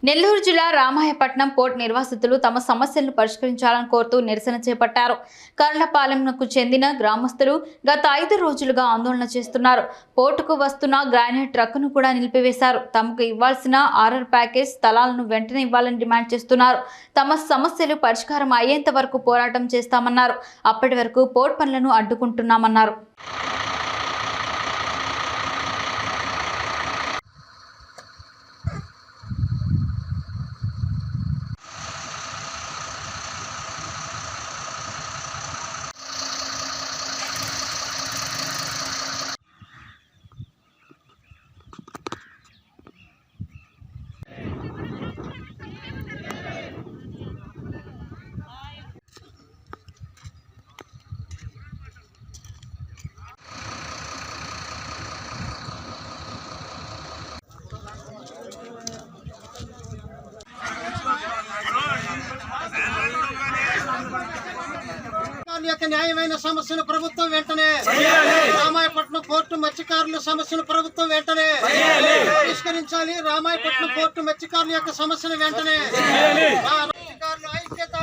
నెల్లూరు జిల్లా రామాయపట్నం పోర్ట్ నిర్వాసితులు తమ సమస్యలను పరిష్కరించాలని కోరుతూ నిరసన చేపట్టారు. కర్లపాలెంకు చెందిన గ్రామస్తులు గత 5 రోజులుగా ఆందోళన చేస్తున్నారు. పోర్టుకు వస్తున్న గ్రానైట్ ట్రక్కును కూడా నిలిపివేశారు. తమకు ఇవ్వాల్సిన ఆర్ఆర్ ప్యాకేజ్ స్థలాలను వెంటనే ఇవ్వాలని డిమాండ్ చేస్తున్నారు. తమ సమస్యలు పరిష్కారం అయ్యేంత వరకు పోరాటం చేస్తామన్నారు. అప్పటి వరకు పోర్ట్ పనులను అడ్డుకుంటున్నామన్నారు. న్యాయమైన సమస్యను ప్రభుత్వం వెంటనే రామాయపట్నం పోర్టు మత్స్యకారుల సమస్యను ప్రభుత్వం వెంటనే పరిష్కరించాలి. రామాయపట్నం పోర్టు మత్స్యకారుల యొక్క సమస్యను వెంటనే మత్స్యకారుల ఐక్యత